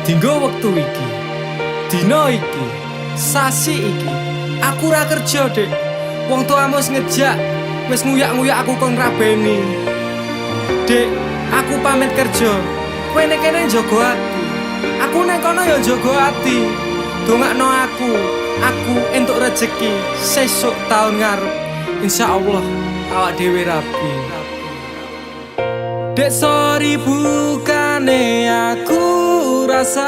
Dinggo wektu iki, dina iki, sasi iki, aku ora kerja, Dek. Wong tuamu wis ngejak, wis nguyak-nguyak aku kon ngrabeni. Dek, aku pamit kerja. Kowe nek kene njaga ati. Aku nek kono ya njaga ati. Dongakno aku entuk rejeki sesuk taun ngarep. Insyaallah awak dhewe rapi. Dek sorry bukane aku rasayang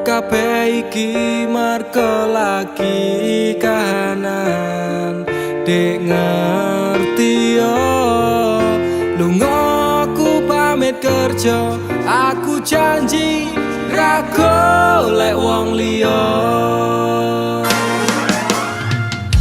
kabeh iki merko lagi kahanan. Dek ngerti yo lunga aku pamit kerja, aku janji ra golek wong liya.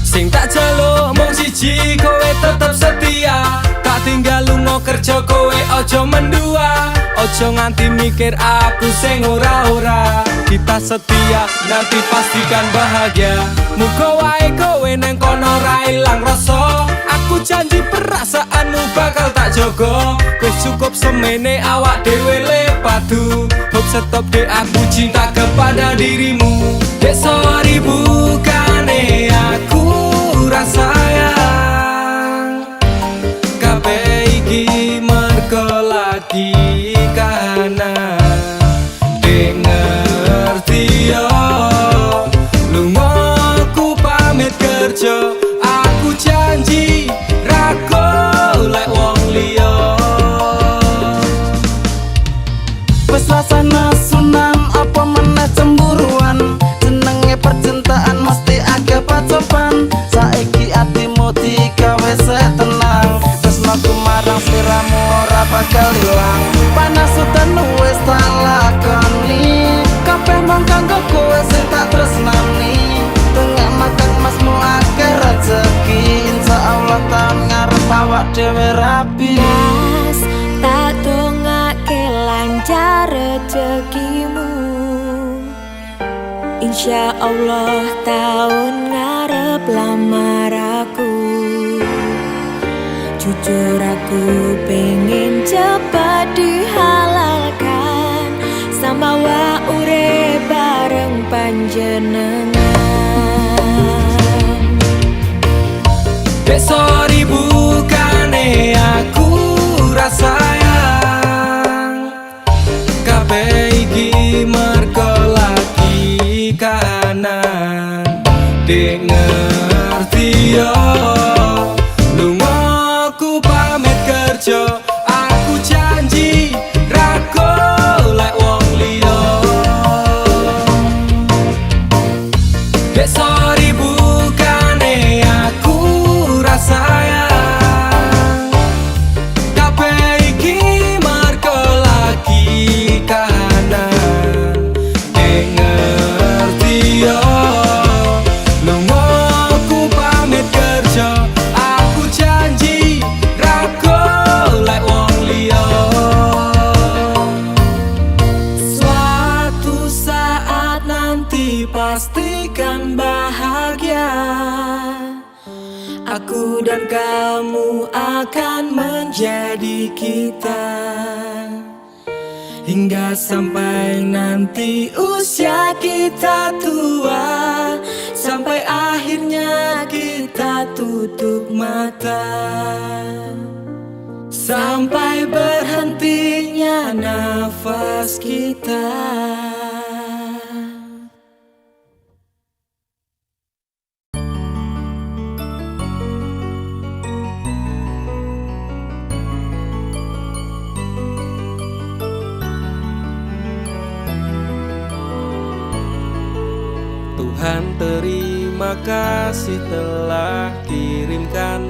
Sing tak jaluk mung siji, kowe tetep setia. Tak tinggal lunga kerja, kowe ojo mendua. Ojo nganti mikir aku sing ora-ora. Kita setia, nanti pastikan bahagia. Muga wae kowe neng kono ra ilang rasa. Aku janji perasaanmu bakal tak jogo. Wis cukup semene awak dhewe le padu. Hope stop dek, aku cinta kepada dirimu. Dek sorry bukane aku rasayang kabeh iki mergo lagi kahanan. Dek ngerti yo lunga aku pamit kerja, aku janji ra golek wong liya. Wes rasane sunan apa meneh cemburuan, jenenge percintaan mesti agak pacoban. Saiki atimu digawe tenang, tresnaku marang sliramu ora bakal ilang. Panas udan wis tak lakoni, kabeh mung kanggo kowe sing tak tresnani. Tengah makan masmu akeh rezeki, insyaallah taun ngarep awak dhewe rapi. Tak dongake lancar rezekimu, insya Allah tahun ngarep lamar aku. Jujur aku pengen cepat dihalalkan, sama wa urip bareng panjenengan. Dek sorry bukane aku rasayang kabeh iki mergo lagi kahanan. Dek ngerti yo lunga aku pamit kerja, aku janji ra golek wong liya. Dek sorry bukane aku rasayang kabeh iki mergo lagi kahanan. Dek ngerti yo lunga aku pamit kerja, aku janji ra golek wong liya. Suatu saat nanti pastikan bahagia, aku dan kamu akan menjadi kita. Hingga sampai nanti usia kita tua, sampai akhirnya kita tutup mata, sampai berhentinya nafas kita. Tuhan terima kasih telah kirimkan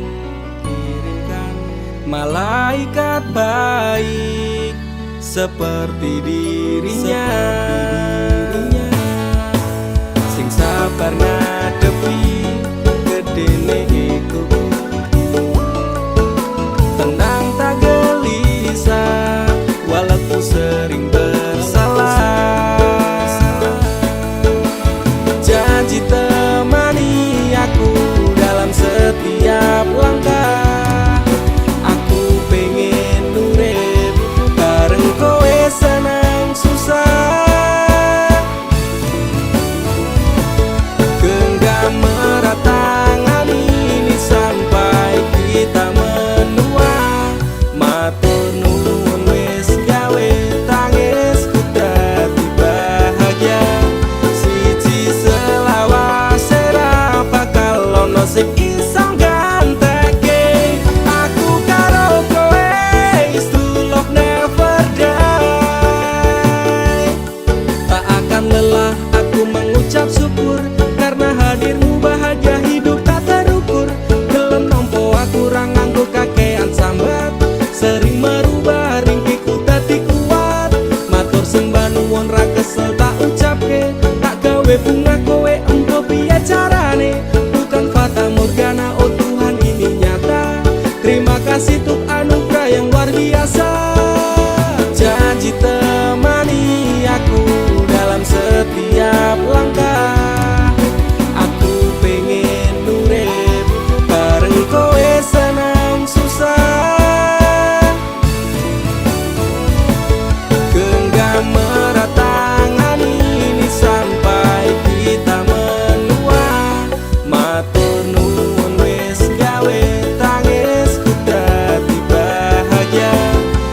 malaikat baik seperti dirinya, sing sabar ngadepi gedene iku, tenang tak gelisah walaupun sering bersalah. Janji temani aku dalam setiap langkah, aku pengen urip bareng kowe sana. merubah ringkiku dadi kuat. Matur sembah nuwun ra kesel tak ucapke, tak gawe bunga kowe empo piye carane. Bukan fata morgana, oh Tuhan ini nyata. Terima kasih untuk anugerah yang luar biasa. Janji temani aku dalam setiap langkah. Aku pengen urip bareng kowe senang susah. Genggam erat tangan ini sampai kita menua. Matur nuwun wis gawe tangisku dadi bahagia.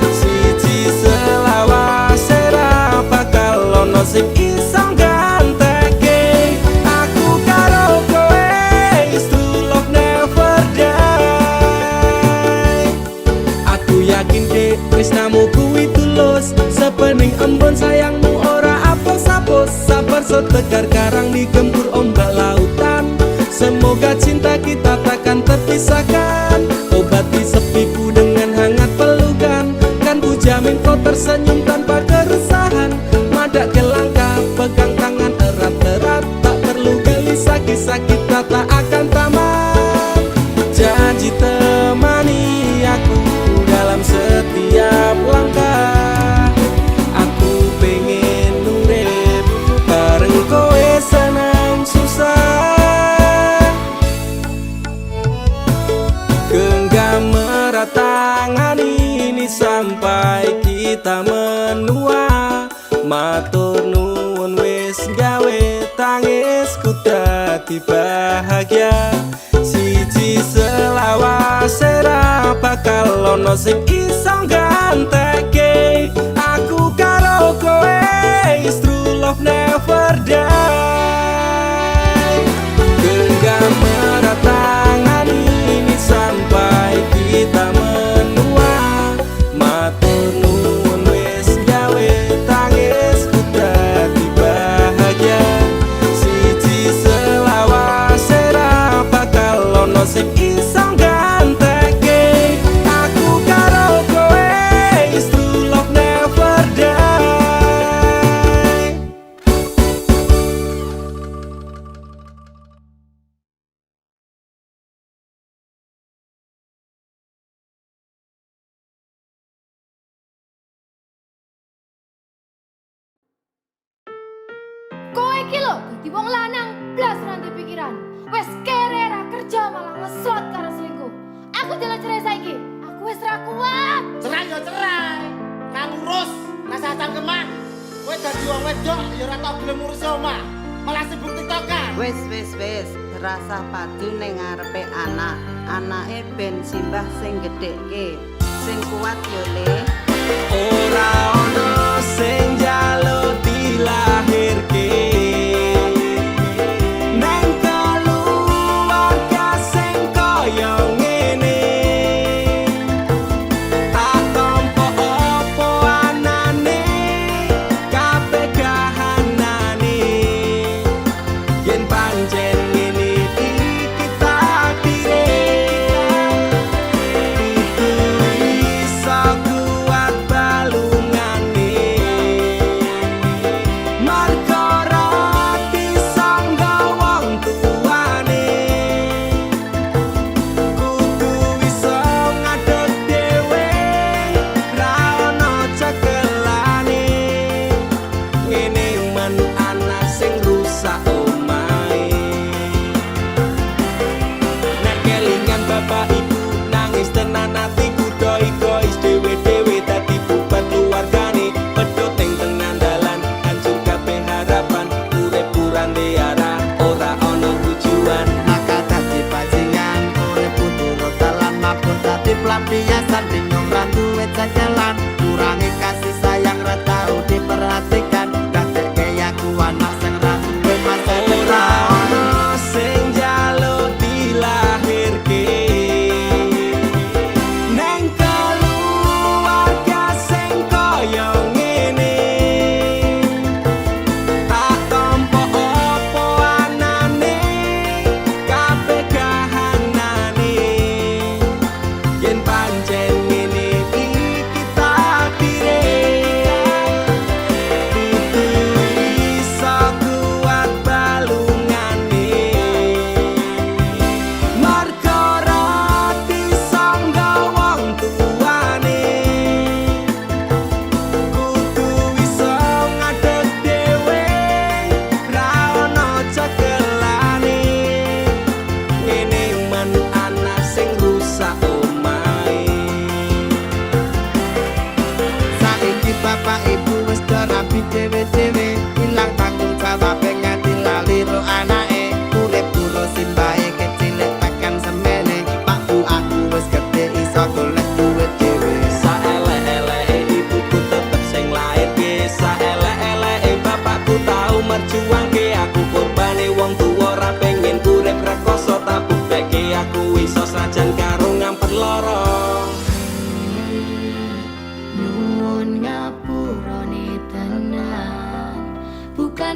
Siji selawase ra bakal ono sing iso gantekake. Aku karo kowe is true love never die. Aku yakin dek tresnamu kuwi tulus, sepening embun sayangmu ora apos-apos. Sabar so tegar karang digempur ombak lautan. Semoga cinta kita takkan terpisahkan. Obati sepiku dengan hangat pelukan. Kan ku jamin kau tersenyum tanpa keresahan. Madak ke langkah, pegang tangan erat-erat. Tak perlu gelisah, kisah kita tak akan tamat. Janji temani aku dalam setiap langkah. Aku pengen urip bareng kowe senang susah. Genggam erat tangan ini sampai kita menua. Matur nuwun wis gawe tangisku dadi bahagia. Siji selawase ra bakal ono sing iso gantekake. Aku karo kowe is true love never die. Genggam erat tangan ini sampai kita menua. Matur nuwun wis gawe tangisku dadi bahagia. Siji selawase ra bakal ono sing iso gantekake. Aku karo kowe is true love never die. Kowe iki lho dadi wong lanang blas ranti pikiran. Wes kere ra kerja malah ngeslot karo selingkuh. Aku jalan cerai saiki. Aku wes ra kuat. Cerai yo cerai. Nang urus rasa cangkeman. Kowe dadi wong wedok ya ora tau gelem ngurus omah. Malah sibuk tiktokan. Wis terasa padu ning ngarepe anak. Anake ben simbah sing gedhekke. Sing kuat yo Le. Ora ono sing njaluk dilahirke. Nang keluarga sing kaya ngene. Tak tampa apa anane, kabeh kahanane. Yen pancen ngene iki takdire. Kudu iso kuat balungane. Marga rati sangga wong tuane. Kudu iso ngadeg dhewe, ra ono cekelane. Ngene men anak sing rusak omahe. Nek kelingan bapak ibu nangis tenan atiku doi-dois dewe-dewe dadi bubar keluargane. Pedhot ing tengah dalan hancur kabeh harapan. Urip kurang arah ora ono tujuan. Maka dadi bajingan, oleh putur dalan mabur dadi pelampiasan bingung ra duwe jalan. Kurangi kasih sayang ra tau diperhatikan. Dadeke aku anak sing ra duwe masa Ora depan. ono sing njaluk dilahirke. Nang keluarga sing kaya ngene. Tak tampa apa anane, kabeh kahanane. Yen pancen ngene iki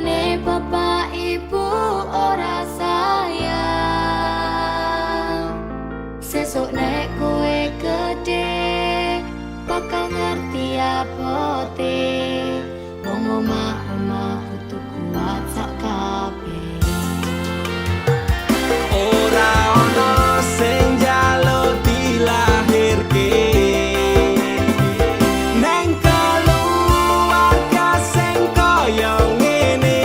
Ngene bapak ibu ora sayang. Sesuk nek kowe gede bakal ngerti apote. Wong omah-omah kudu kuat sak kabeh. Ora ono sing njaluk dilahirke neng keluarga sing kaya ngene.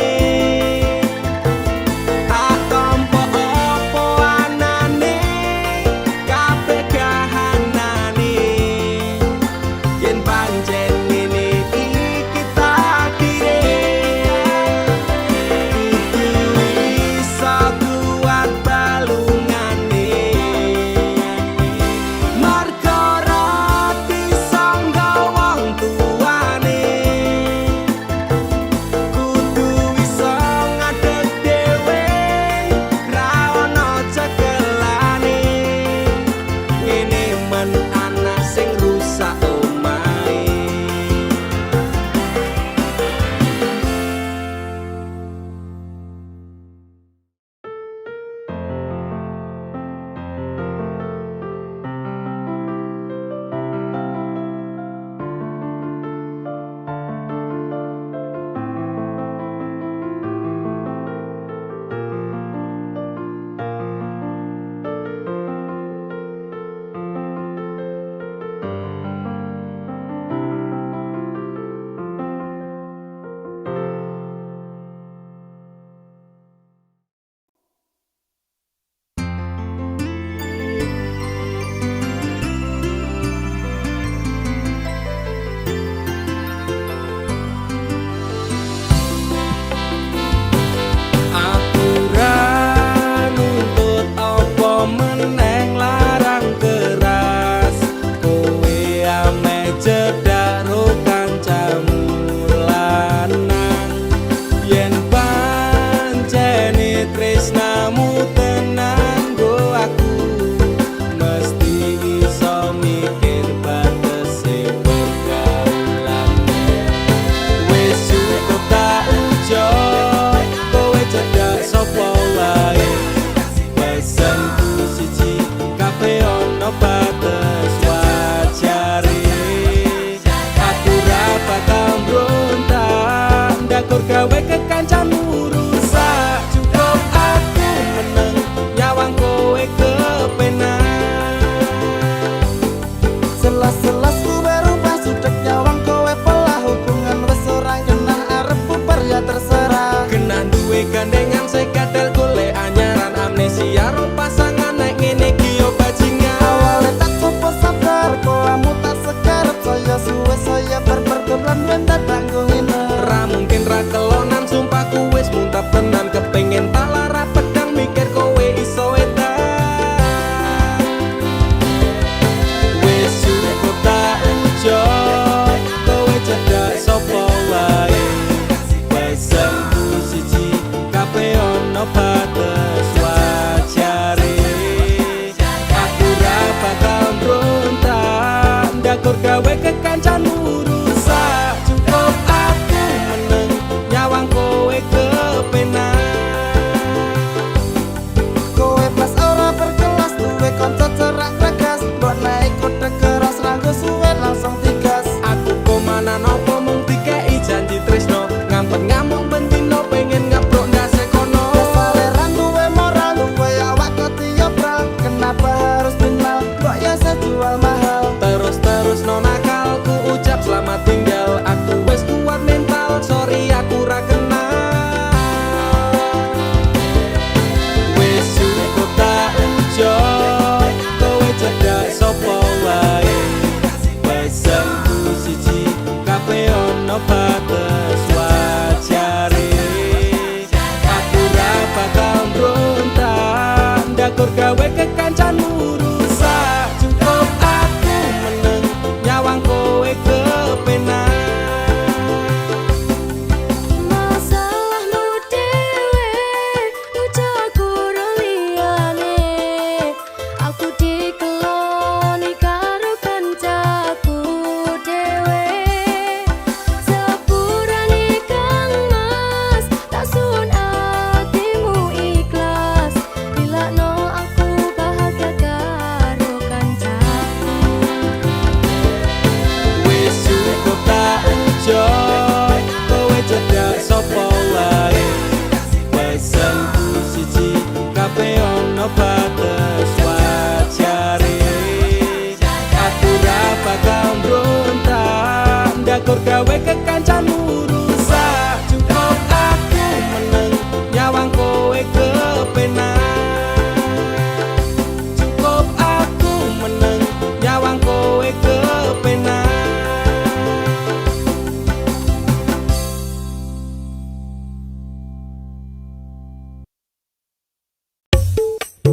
Tak tampa apa anane kabeh kahanane. Yen pancen ngene iki takdire kudu iso kuat balungane. Marga rati sangga wong tuane kudu iso ngadeg dhewe ra ono cekelane. Ngene men anak sing rusak omahe. Aku ra nuntut apa meneng larang keras. Kowe ame cedak ro kancamu lanang. Yen pancene tresnamu tenan go aku mesti iso mikir batese pergaulan. Wis cukup tak ujo kowe cedak sapa wae. Pesenku siji kabeh ono batas wajare. Aku ra bakal mbrontak ndakur gawe kekancanmu rusak. Cukup aku meneng nyawang kowe kepenak. Selas-selas kowe rubah sudek nyawang kowe pelah. Hubungan wis ora genah arep bubar ya terserah. Kena duwe gandengan sekadel golek anyaran. Amnesia ro pasangan nek ngene iki yo bajingan. Awalnya tak coba sabar, polamu tak sekarep. Saya suwe saya berperkelan mendat tanggung ina. Ra mungkin ra kelonan sumpahku wis muntap tenan. Kepengen tak lara pedang mikir kowe iso edan. Wis cukup tak ujo kowe cedak sapa wae. Pesenku siji kabeh ono batas wajare. Aku ra bakal mbrontak ndakur gawe kekancanmu rusak. Cukup aku meneng nyawang kowe kepenak. Kowe pas ora berkelas, duwe kanca cerak tegas. Mbok naik kode keras ranggo suwe langsung tigas. Aku komanan opo mung dikei janji tresno. Ngampet ngamuk bentino pengen ngeprok ndase kono. Kesaleran duwe moral, duwe awak ketiobral. Kenapa harus final, kok ya sejual mahal. Terus no nakalku ucap selamat tinggal. Aku wis kuat mental, sorry aku ra kenal. Wis cukup tak ujo kowe cedak sapa wae. Pesenku siji kabeh ono batas wajare. Aku ra bakal mbrontak ndakur gawe kekancanmu rusak. Cukup aku meneng nyawang kowe kepenak. Masalahmu dhewe, ujo kurang liyane. Aku dikeloni karo kancaku dhewe. tur gawe kekancanmu rusak. Cukup aku meneng nyawang kowe kepenak. Cukup aku meneng nyawang kowe kepenak.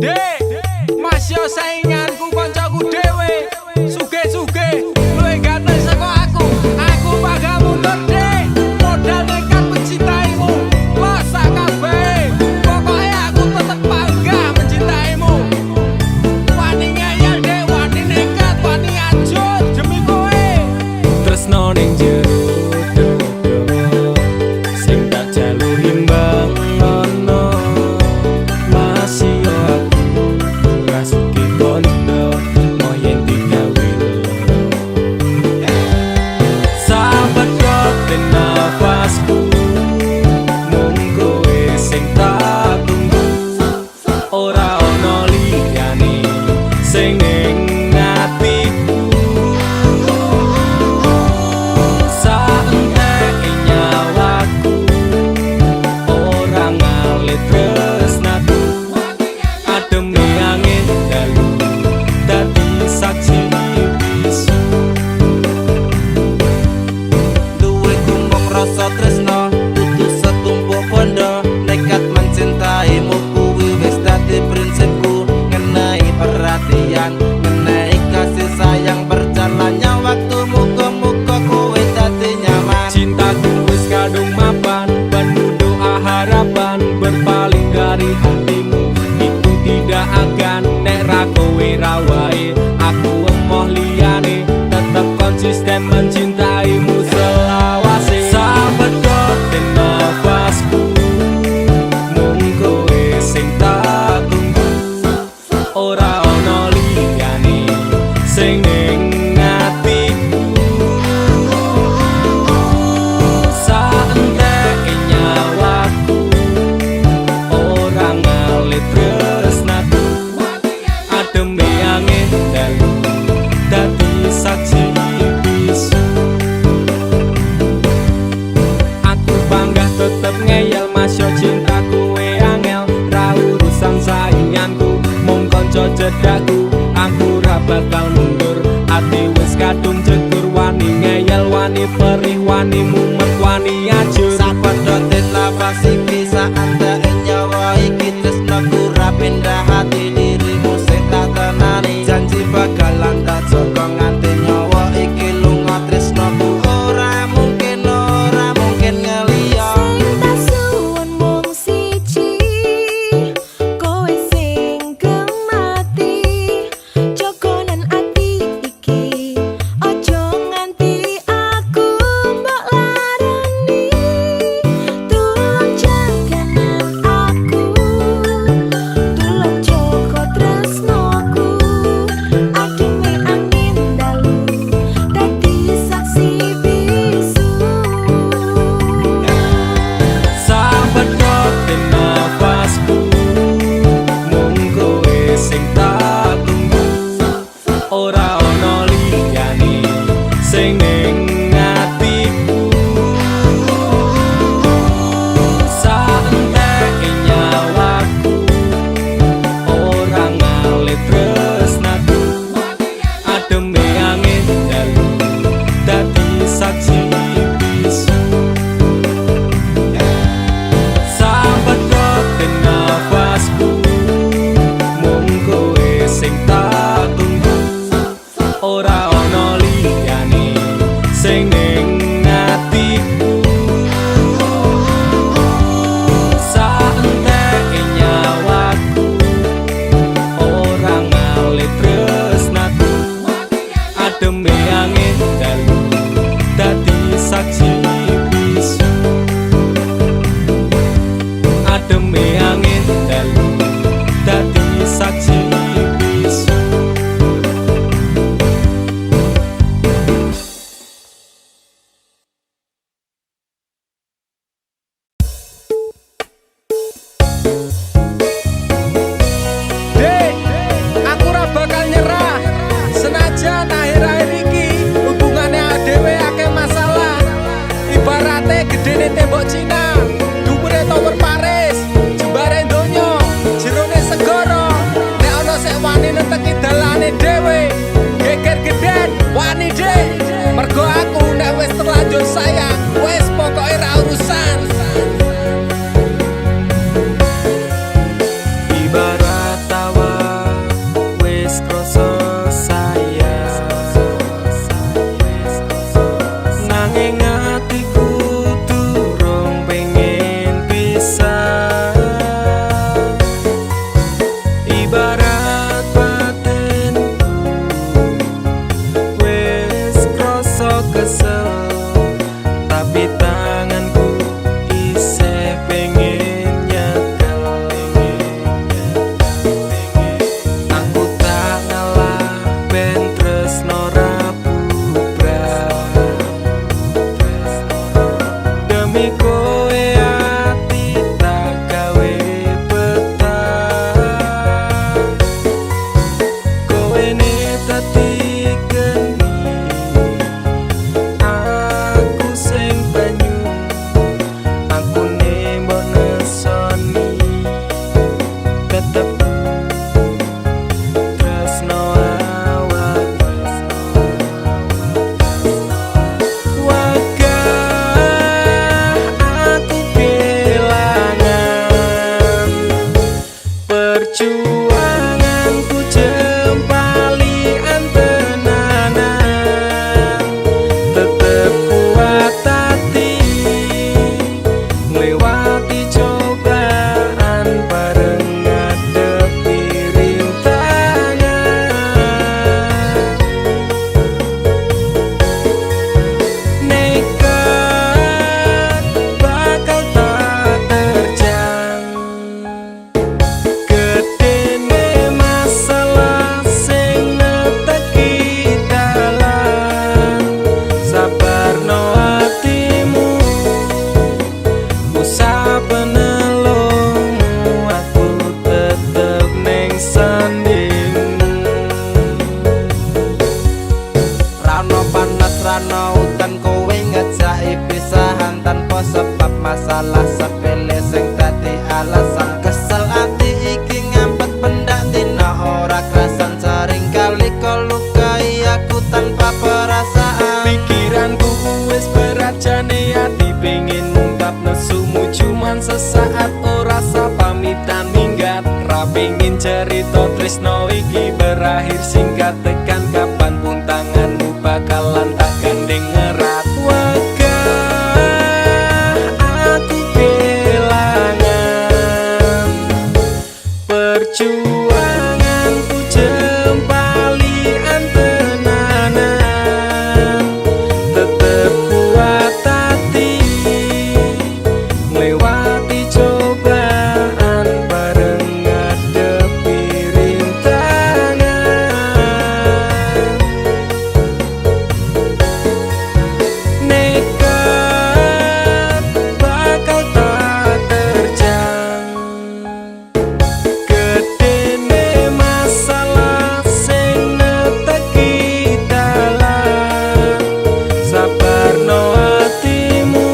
Dek, masih sainganku koncoku dhewe. Suge-suge luwih ganteng saka aku. Aku bakal mundur, Dek. Modal nekat mencintaimu. Losa kabeh. Pokoke aku tetep bangga mencintaimu. Wani ngeyel, Dek, wani nekat, wani ajur demi kowe. Tresno ning jero dodo sing tak jalur imbang ono. Masih rasuki bondo moyen digawe sahabat kote nafasku mung kowe sing tak tunggu ora ono liyane sing ning atiku saentek nyawaku ora ngalit tresnaku ademe angin dalu dadi saksi bisu Duwe gumbung rasa tresno dudu setumpuk bondo nekat mencintaimu kuwi wis dadi prinsipku ngenai perhatian ngenai kasih sayang berjalannya waktu muga-muga kowe dadi nyaman cintaku wis kadung mapan penuh doa harapan berpaling dari hatimu itu tidak akan nek ra kowe ra wae aku emoh liyane tetep konsisten mencintaimu selawase sahabat kote nafasku mung kowe sing tak tunggu ora ono liyane sing ning atiku saentek nyawaku ora ngalit tresnaku ademe angin dalu dadi saksi bisu aku bangga tetep ngeyel masya cinta kowe angel ra urusan sainganku mung kanca cedhakku aku ra bakal mundur ati wis kadung jegur wani ngeyel wani perih wani mumet wani ajur Sapadha nafas iki saandek nyawa iki tresnaku ra pindah hati dirimu sing tak tenani janji bakalan tak jaga nganti nyawa iki lunga tresnaku ora mungkin ngeliya Sing tak suwun mung siji, kowe sing gemati. Jogonan ati iki, ojo nganti aku mbok larani. Tulung jaganan aku, tulung jaga tresnoku. Ademe angin dalu, dadi saksi bisu. sahabat kote nafasku mung kowe sing tak tunggu ora ono liyane sing ning atiku saentek nyawaku ora ngalit tresnaku ademe angin dalu dadi saksi bisu sahabat kote nafasku mung kowe sing tak tunggu ora ono liyane sing ning atiku saentek nyawaku ora ngalit tresnaku ademe angin dalu dadi saksi bisu ademe angin dalu dadi saksi bisu lautan kowe ngejaki pisahan tanpa sebab masalah sepele sing dadi alasan kesel ati iki ngampet pendak dina ora kerasan sering kali kau lukai aku tanpa perasaan Pikiranku wis berat jane ati pengen ngungkap nesumu cuman sesaat ora sah pamitan minggat ra pengen cerita tresno iki berakhir singkat tekan kapan pun tanganmu bakalan tak gandeng erat wegah aku kelangan perjuanganku jempali antenanan tetep kuat hati melewati cobaan bareng ngadepi rintangan nekat bakal tak terjang gedene masalah sing neteki dalan sabarno atimu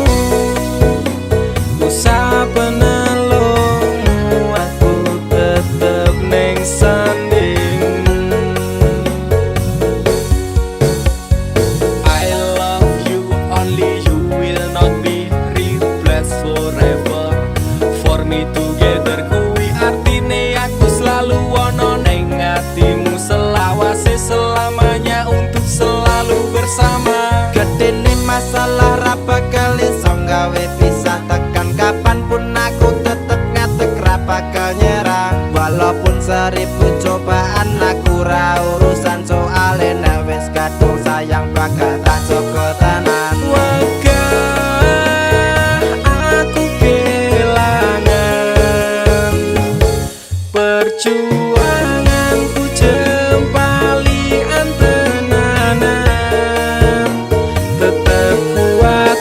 usah penelungmu aku tetep neng sandingmu I love you only you will not be replaced forever for me together kuwi artine aku selalu ono neng atimu selawase selamanya untuk selalu bersama gedene masalah ra bakal iso gawe pisah tekan kapanpun aku tetep ngadeg ra bakal nyerah walaupun seribu cobaan aku ra urusan soale nek wis kadung sayang bakal tak jaga tenan wegah aku kelangan perjuanganku jempali antenanan tetep kuat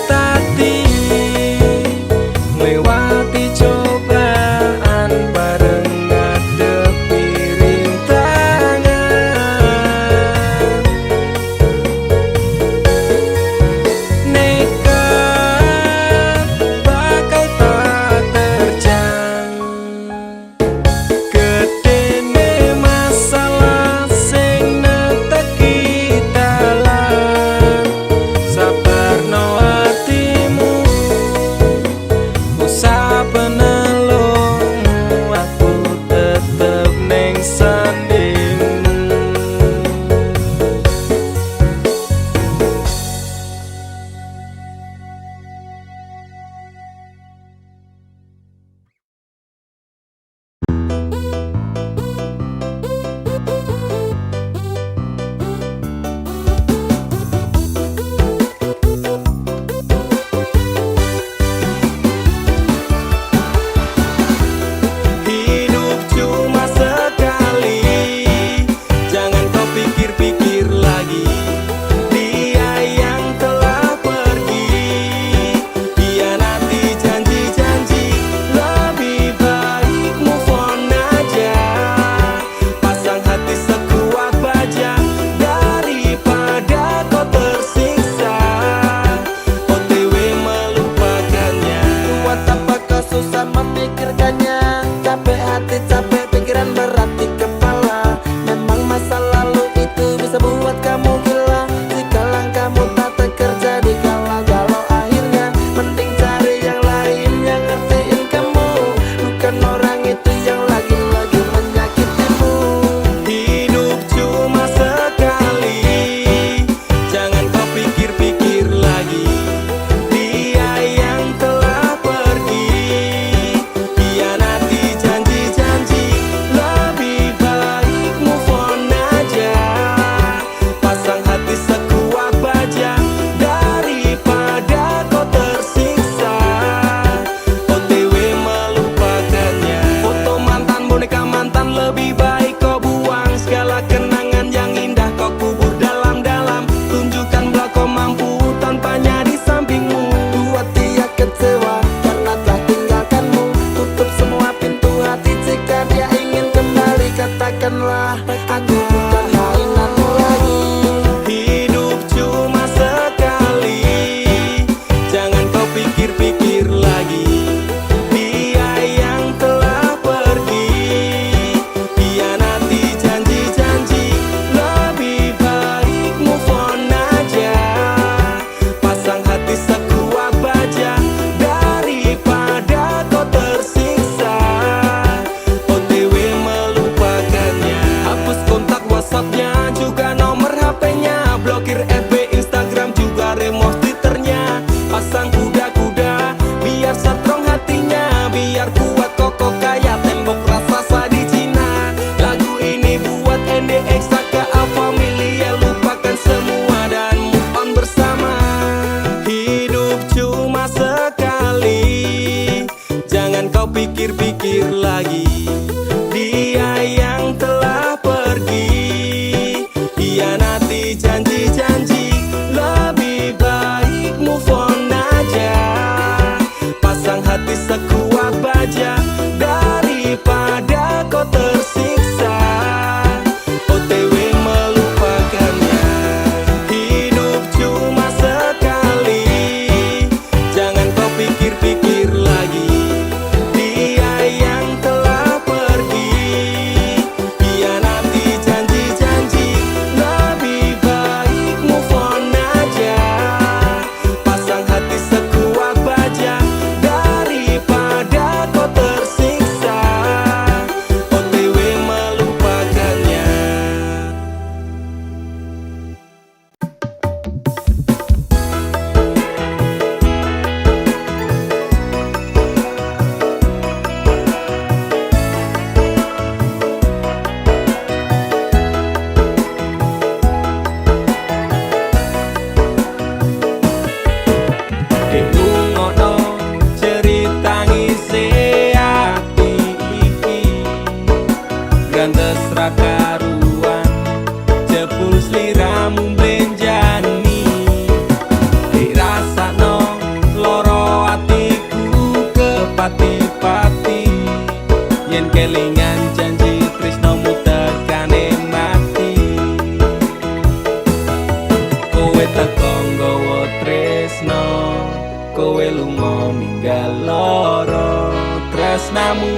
lunga ninggal loro tresnamu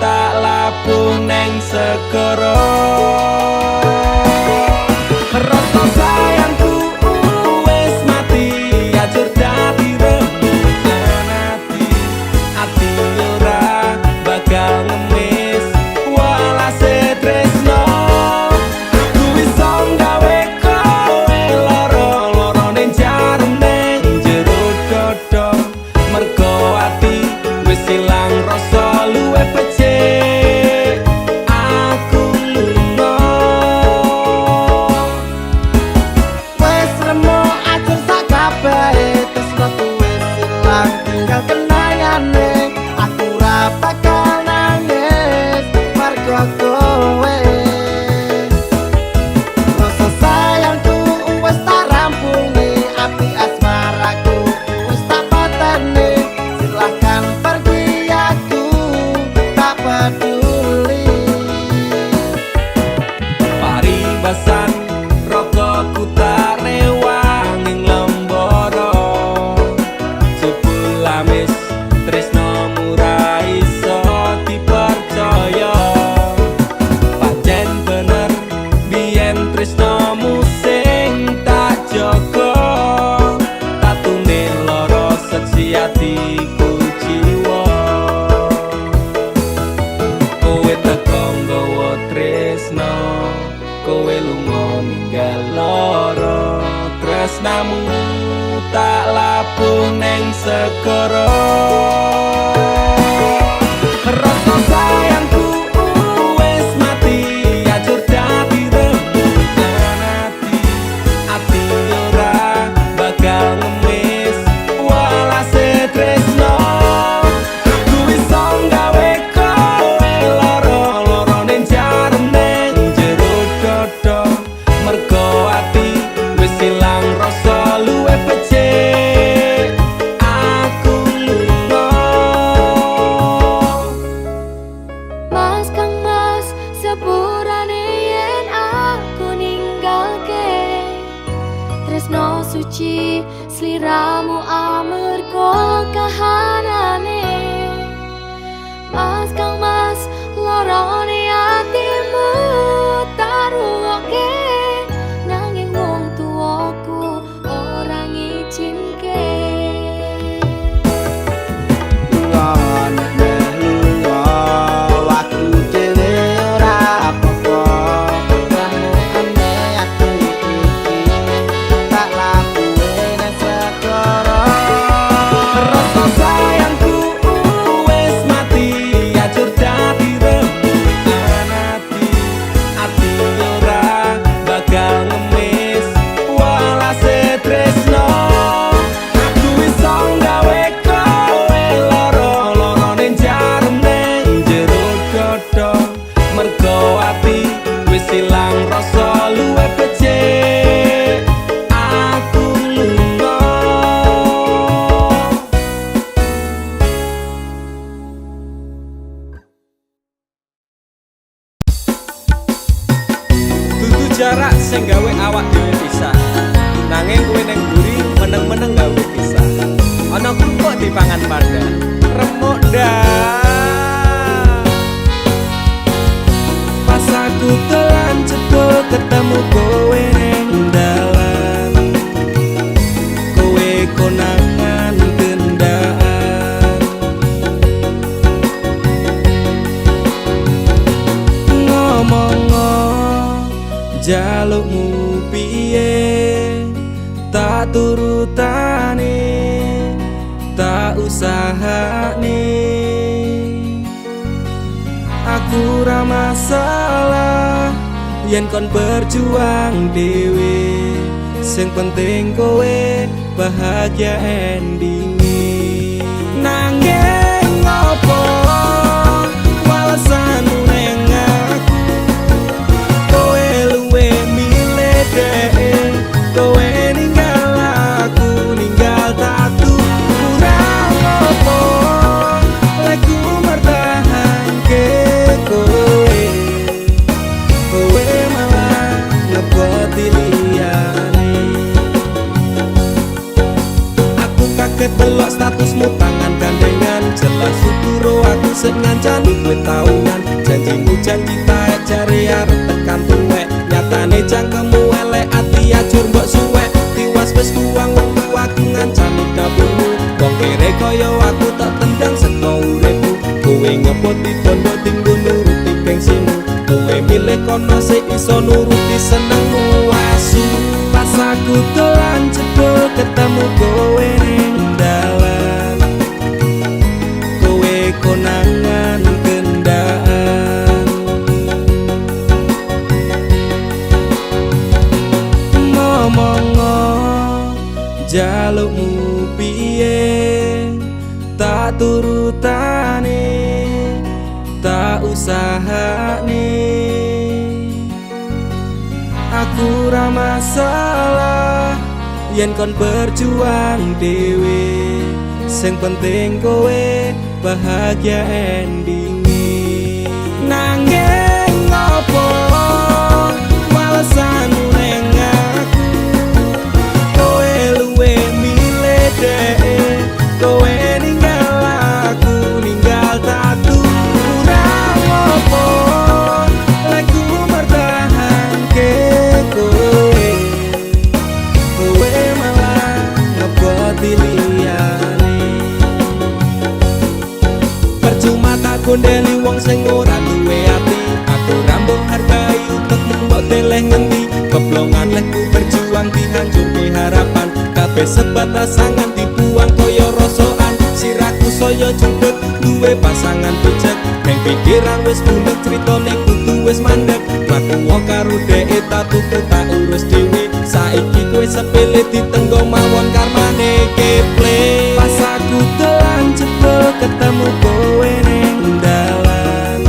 tak labuh neng segara. Rasa sayangku wis mati ajur dadi rembulan ati ora bakal ngemis walase tresno. Aku iso gawe kowe loro-loro ning jarum ning jero dodo mergo ati wis ilang rasa luwe becik. Aku lunga Wes remo ajur sak kabehe tresno wis ilang tinggal kenangane. Aku ora bakal nangis mergo kowe. Rasa sayangku wis tak rampungi, api asmaraku wis tak pateni. Silahkan pergi, aku tak peduli. paribasan rogoku tak rewang ing lembara jebul amis tresnomu ra iso dipercaya. Pancen bener biyen tresnomu sing tak jaga tatune lara seksi atiku jiwa. Kowe teko nggawa tresno kowe lunga ninggal loro tresnamu tak labuh neng segara. Rasa sayangku wis mati ajur dadi rembulan ati ora bakal ngemis walase tresno. Aku iso gawe kowe loro-loro ning jarum ning jero dodo mergo ati wis ilang rasa luwe becik. Aku lunga Mas Kang Mas sepurane yen aku ninggalke tresno suci sliramu amarga kahanane. Mas Kang Mas lorone atimu taruke nanging wong tuaku ora ngizinke. Waktu dhewe ora apa-apa, kamu ane aku iki tak labuhe nang segara. rasa sayangku wis mati ajur dadi rembulan ati ora bakal ngemis walase tresno. Aku iso gawe kowe loro-loro ning jarum ning jero dodo mergo ati wis ilang rasa luwe becik. Aku lunga dudu jarak sing gawe awak dhewe pisah nanging kowe ning mburi meneng-meneng gawe pisah. Ana kok dipangan panda remuk ndak pas aku telan cedul ketemu kowe ning dalan. Kowe konangan kendaan ngomong jalukmu piye tak turutane tak usahane. Aku ra masalah yen kon berjuang dhewe, sing penting kowe bahagia endinge. Nanging ngopo walesanmu ning aku, kowe luwe milih dhewe, kowe ninggal aku ninggal tatu. Kurang ngopo lek ku mertahanke kowe, kowe malah ngeboti liyane. Aku kakek ket delok statusmu tangan gandengan. Jelas syukuro aku sing ngancani kowe tahunan. Janjimu janji taek jare arep tekan tuwek. Nyatane cangkemmu elek ati ajur mbok suwek. Tiwas wis kuwang wektu aku ngancani dapurmu. Wong kere kaya aku tak tendang seko uripmu. Kowe ngepoti bondo tinggu nuruti gengsimu. Kowe milih kono sik iso nuruti senengmu. Asu pas aku dolan jebul ketemu kowe ning dalan. Kowe konangan kendaan. Ngomong-ngo jalukmu piye tak turutane tak usahane. Aku ra masalah yen kon berjuang dhewe. Sing penting kowe bahagia endinge. Nanging ngopo walesanmu ning aku. Kowe luwih milih dhek. Kowe ninggal aku ninggal tatu. Ora ngopo lagu mertahanke kowe. Kowe malah ngeboti liyane. Percuma tak gondeli wong sing ora duwe ati. Aku ra mbok hargai untukmu mbok deleh ngendi. Keblongan lekku berjuang dihancurke harapan. Kabeh sebatas angan dibuang koyo rosokan. Siraku saya jemput duwe pasangan becek. Neng pikiran wis bulet critane kudu wis mandek. Laku karo dhek tak tuku tak urus dhewe. Saiki kowe sepele ditenggo mawon karmane keple. Pas aku dolan jebul ketemu kowe ning dalan.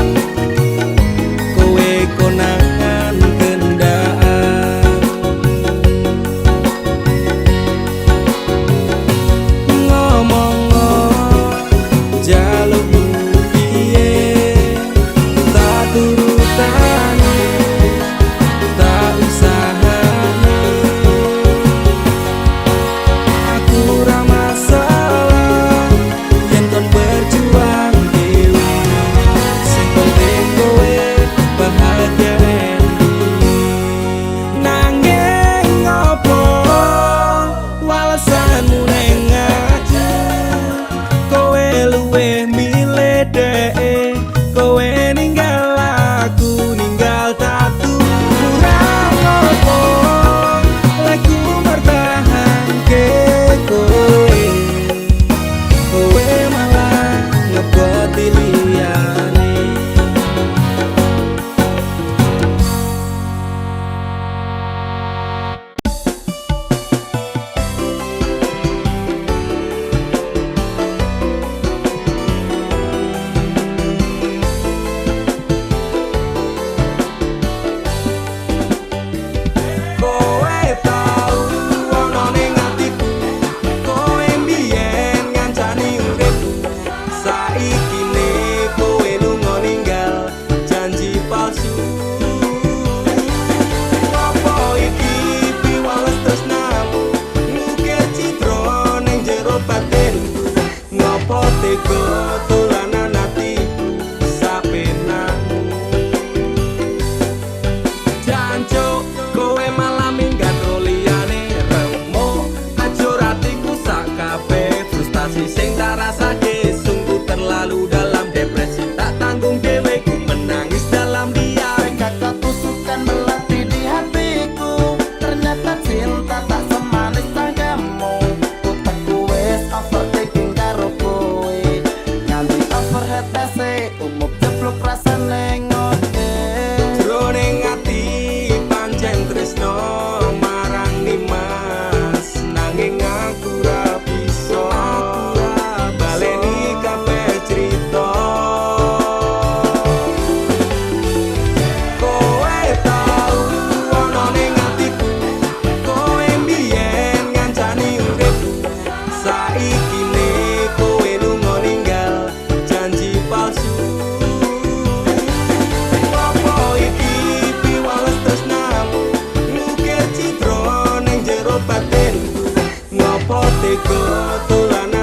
Kowe konangan kendaan. Ngomong-ngo jalukmu piye tak turutane tak usahane. Aku ra masalah yen kon berjuang dhewe. Sing penting kowe bahagia endinge. Nanging ngopo walesanmu ning aku. Kowe luwih milih dhek. Kowe ninggal aku ninggal tatu. Ora ngopo lagu mertahanke kowe. Kowe malah ngeboti liyane. Kowe tau ana ning atiku. Kowe mbiyen ngancani uripku. Saiki ne kowe lunga ninggal janji palsu. Apa iki piwales tresnamu ngukir citra ning jero batinku. Ngopo tega dolanan atiku sapenamu. Jancuk kowe malah minggat liyane remo. Ajur atiku sak kabeh frustasi sing tak rasake. Sungguh terlalu dalam depresi tak tanggung dhewe. Ku menangis dalam diam. Kata tusukan melatih di hatiku. Ternyata cinta tak semanis tanggamu. Utekku wis overthinking karo kowe. Nganti overhead ese umup jeblok rasane ngode. Jroning ati pancen tresno marang Nimas. Nanging aku ra bisa baleni kabeh crita. Kowe tau ana ning atiku. Kowe mbiyen ngancani uripku. Saiki ne kowe lunga ninggal janji palsu. Apa iki piwales tresnamu ngukir citra ning jero batinku. Ngopo tega dolanan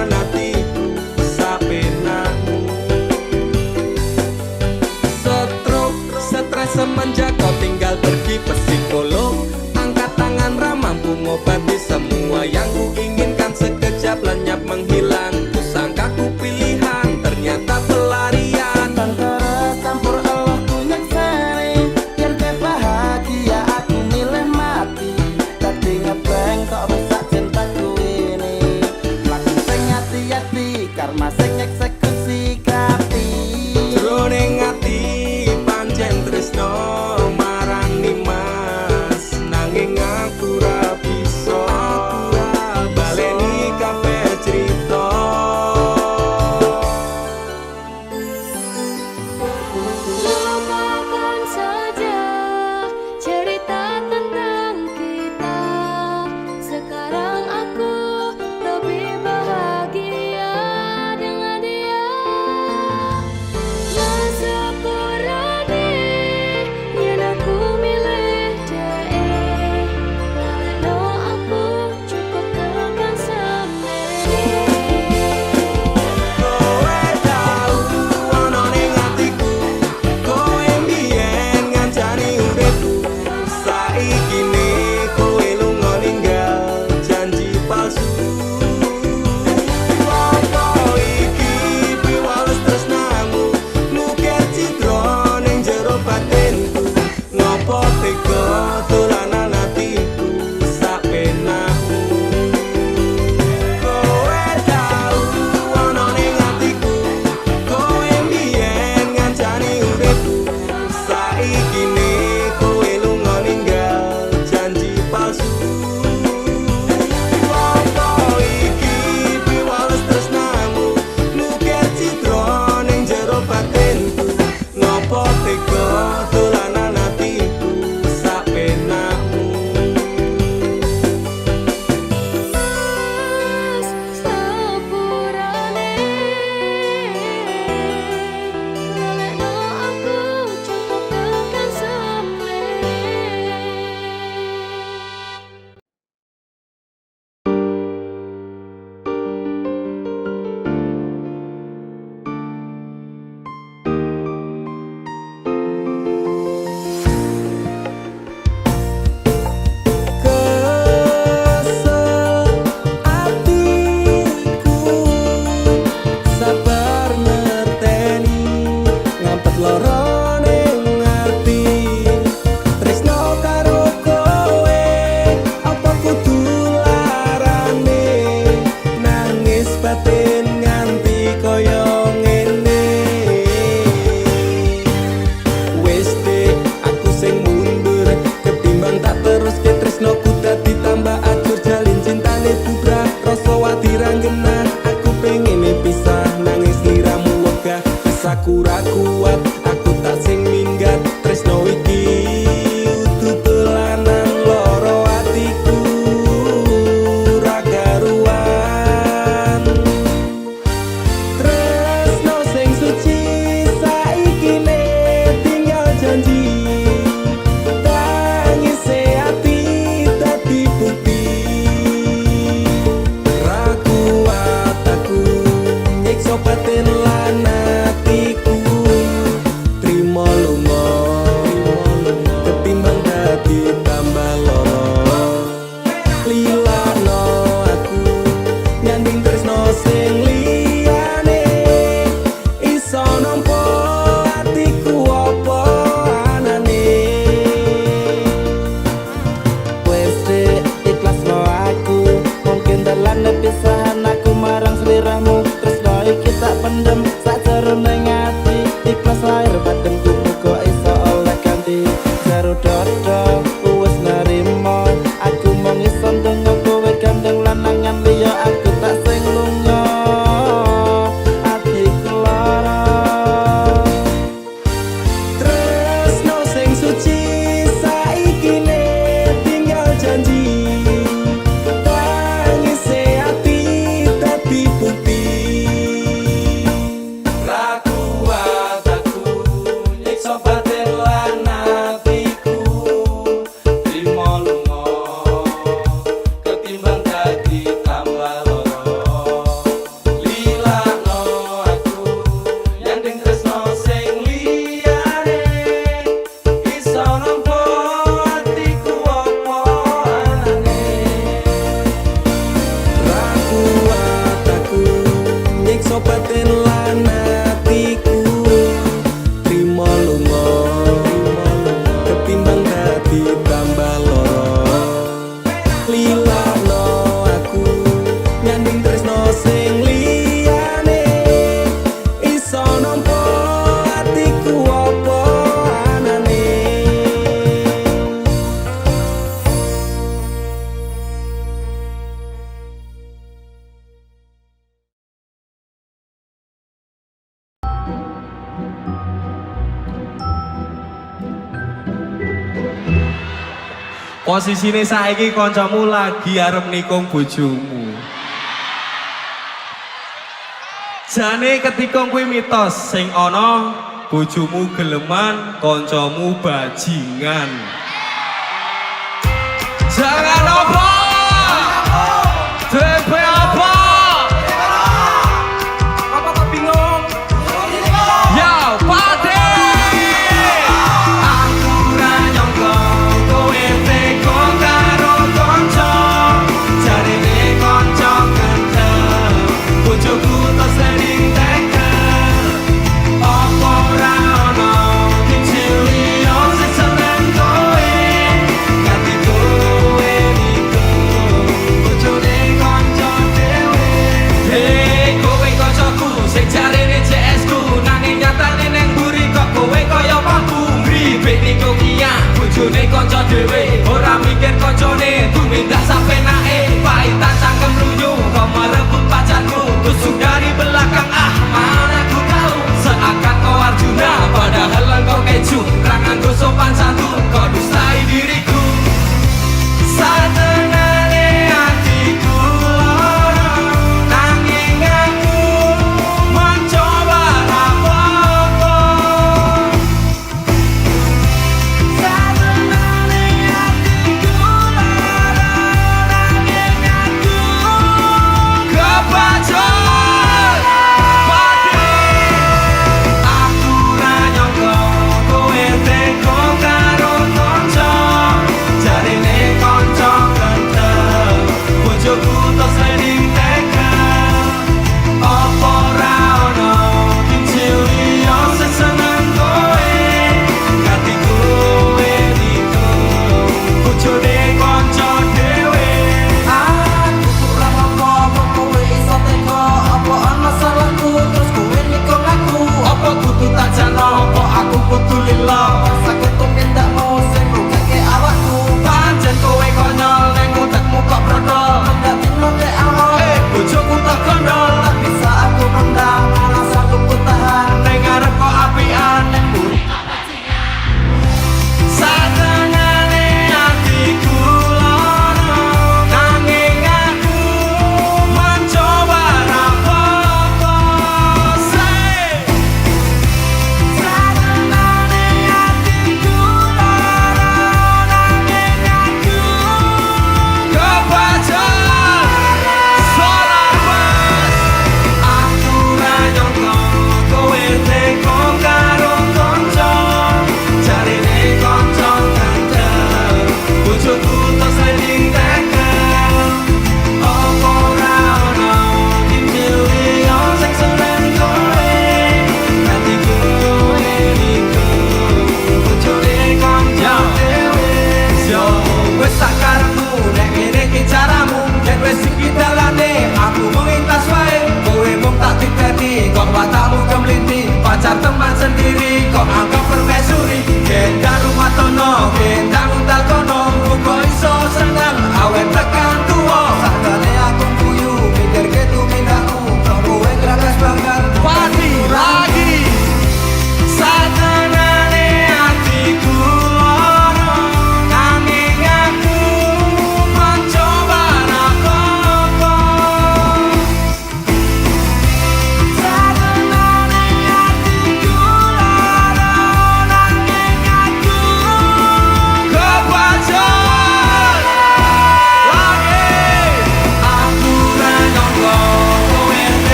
rasa wati ranggenan. Aku pengen pisah nangis liramu wegah. Wis aku ra kuat, aku tak sing minggat. Tresno iki utuh telanan loro atiku ra karuan. Tresno sing suci saiki ne tinggal janji. Tangise ati dadi bukti. Ra kuat aku nyiksa batin lan atiku. Trimo lunga ketimbang dadi tambah loro. Lilakno aku nyanding tresno sing liyane. Iso nampa atiku apa anane. Wes dek ikhlasno aku, mungkin dalan pisahan aku marang seliramu. Tresno iki tak pendem sakjerone ati, ikhlas lahir badanku muga iso oleh ganti. Jero dodo wis nerimo, aku mung iso ndonga kowe gandeng lanangan liya, aku tak sing lunga atiku lara. Tresno sing suci saiki ne tinggal janji. Tangise ati dadi bukti. Ra kuat aku nyiksa batin lan atiku. Trimo lunga ketimbang dadi tambah loro. Lilakno aku nyanding tresno sing liyane. Iso nampa atiku apa anane. Ra kuat aku nyiksa batin lan atiku. Trimo lunga ketimbang dadi tambah loro. Lilakno aku nyanding tresno sing liyane. Iso nampa atiku apa anane. Posisine saiki kancamu lagi arep nikung bojomu. Jane ketika kuwi mitos sing ana bojomu geleman, kancamu bajingan. Jangan apa? DP apa? Apa kok bingung? Ya, Pade! Aku ra nyangka kowe tega karo kanca. Jarine kanca gendeng, bojoku tak sering tekel. Apa ora ana kecil liya sing seneng kowe. Nganti kowe mikir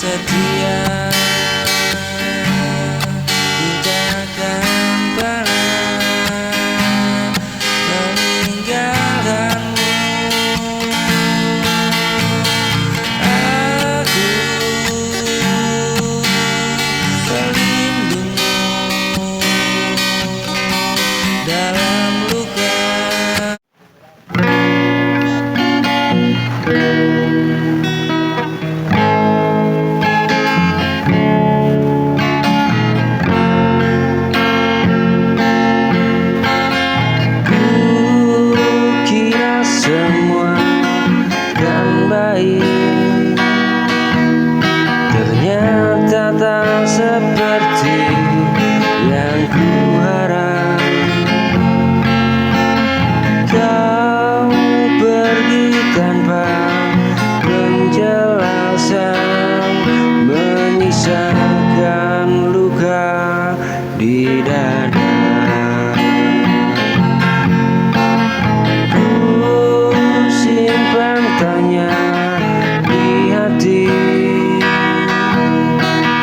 setia, tidak akan pernah meninggalkanmu. Aku pelindungmu dalam luka. Kukira semua kan baik, ternyata tak seperti yang kuharap. Kau pergi tanpa penjelasan, menyisakan luka di dada. Ku simpan tanya di hati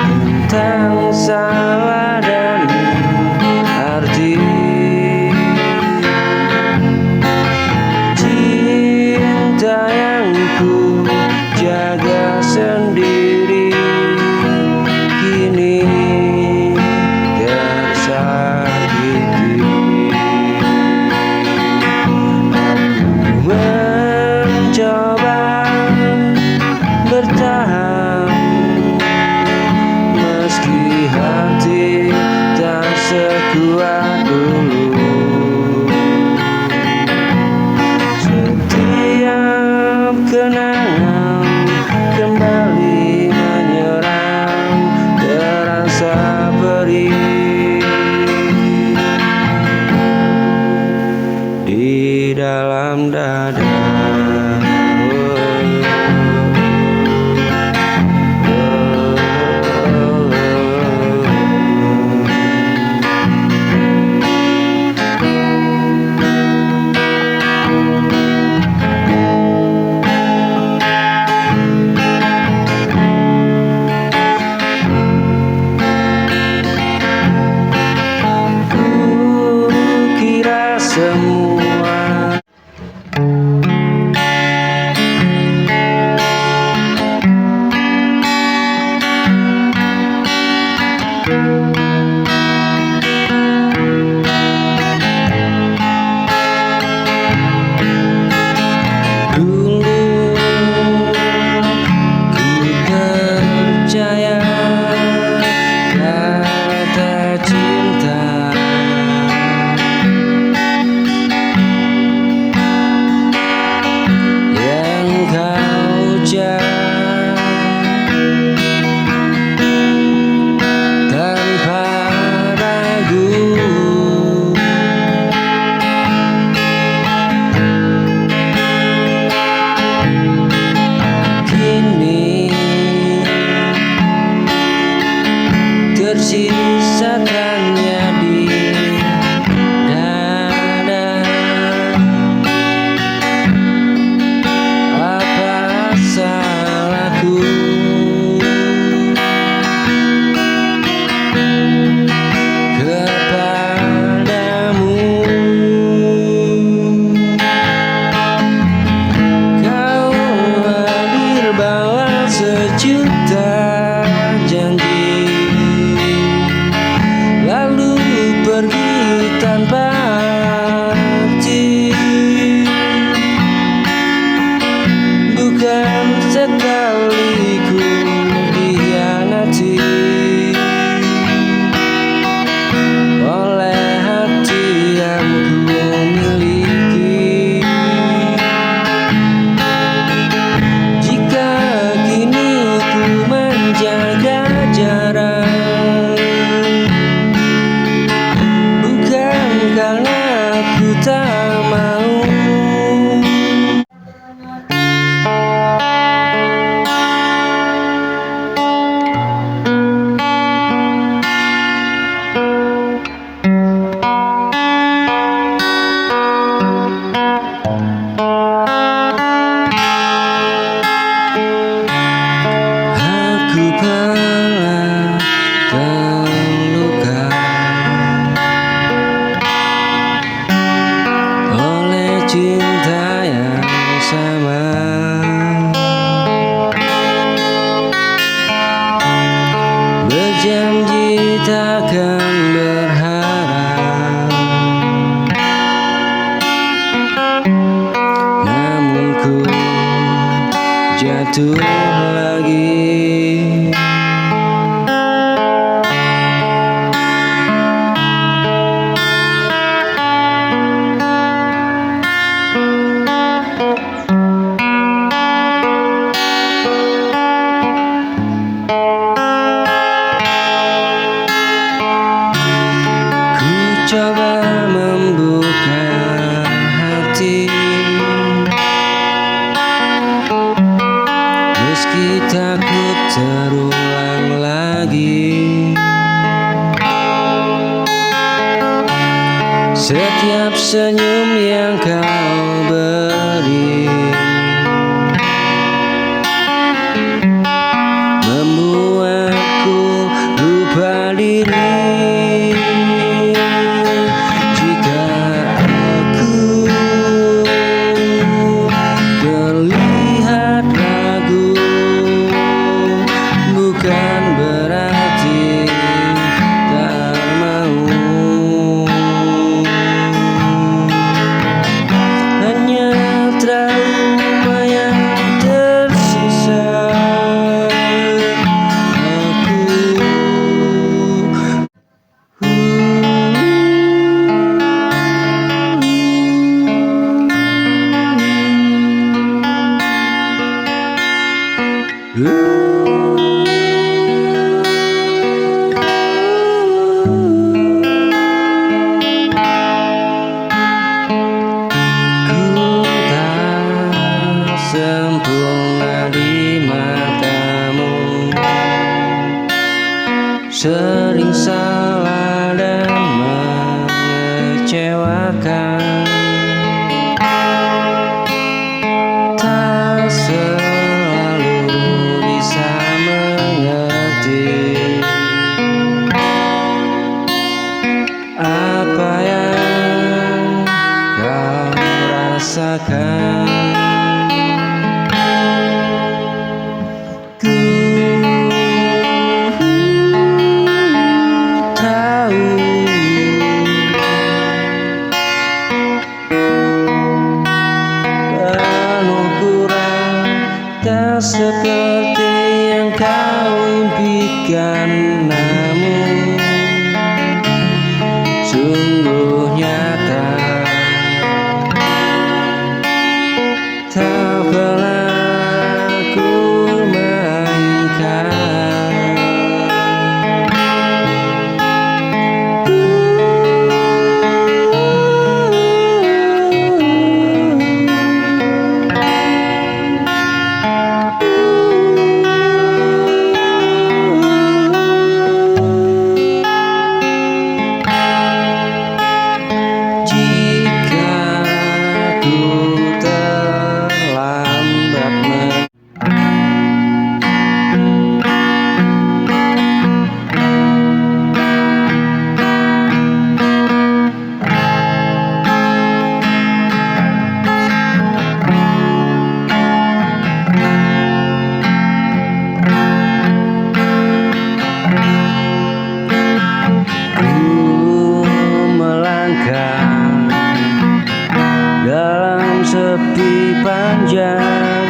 tentang salah dan arti cinta yang ku jaga sendiri, kini tersakiti. Aku mencoba bertahan meski hati tak sekuat dulu. Setiap kenangan kembali menyerang, terasa perih di dalam dada. Kukira semua dulu ku percaya kata cinta, yang kau ucap tanpa ragu. Kini tersisa hanya di dada. Apa salahku kepadamu? Kau hadir bawa sejuta janji, lalu pergi tanpa arti. Bukan sekali ku dikhianati oleh hati yang ku miliki. Jika kini ku takkan berharap, namun ku jatuh lagi. Coba membuka hati, meski takut terulang lagi. Setiap senyum yang kau beri membuatku lupa diri. Bukan berarti tak mau, hanya trauma yang tersisa. Sempurna di matamu, sering salah dan mengecewakan. Tak selalu bisa mengerti apa yang kau rasakan. Tak seperti yang kau impikan, namun sungguh nyata. Tak pernah ku mainkan. Dalam sepi panjang,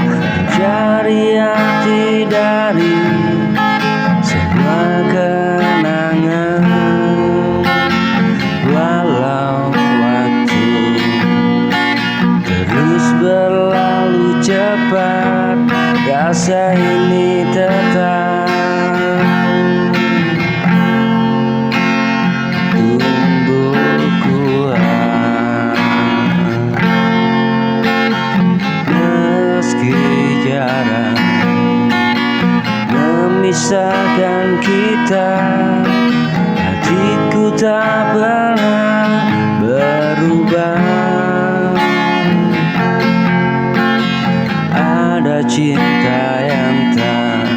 cari arti dari semua kenangan. Walau waktu terus berlalu cepat, rasa ini tetap tumbuh kuat. Meski jarak memisahkan kita, hatiku tak pernah berubah. Ada cinta yang tak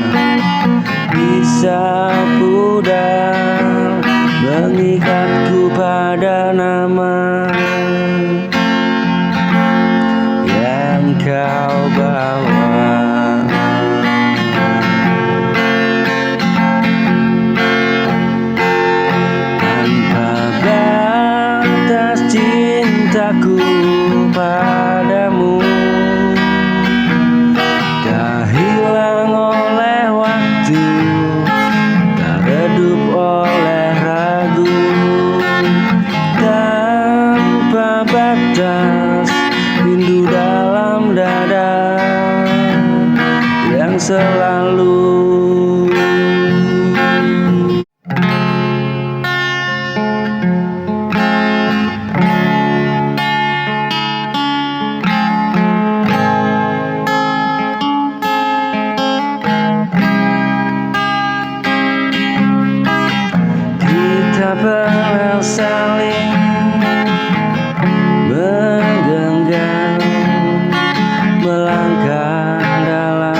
bisa pudar, mengikatku pada nama yang kau bawa. lalu. Kita pernah saling menggenggam, melangkah dalam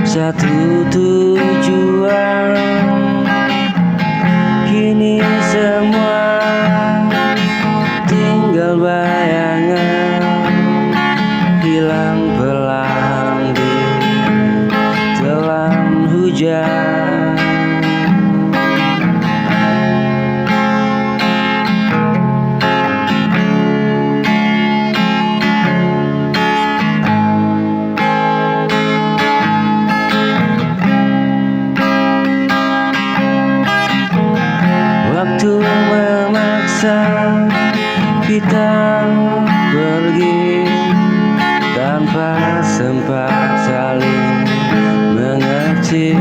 satu tujuan. Kini semua tinggal bayangan, hilang perlahan di telan hujan. Waktu memaksa kita pergi tanpa sempat saling mengerti.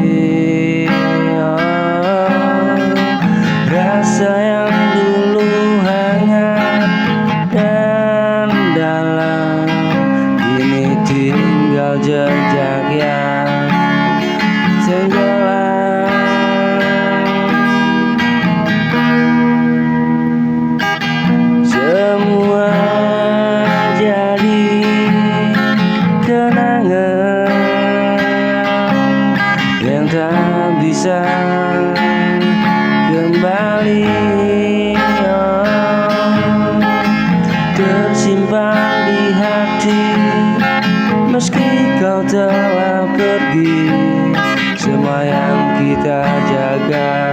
Rasa yang dulu hangat dan dalam kini tinggal jejak yang tenggelam. Semua jadi kenangan yang tak bisa kembali, tersimpan di hati meski kau telah pergi. Semua yang kita jaga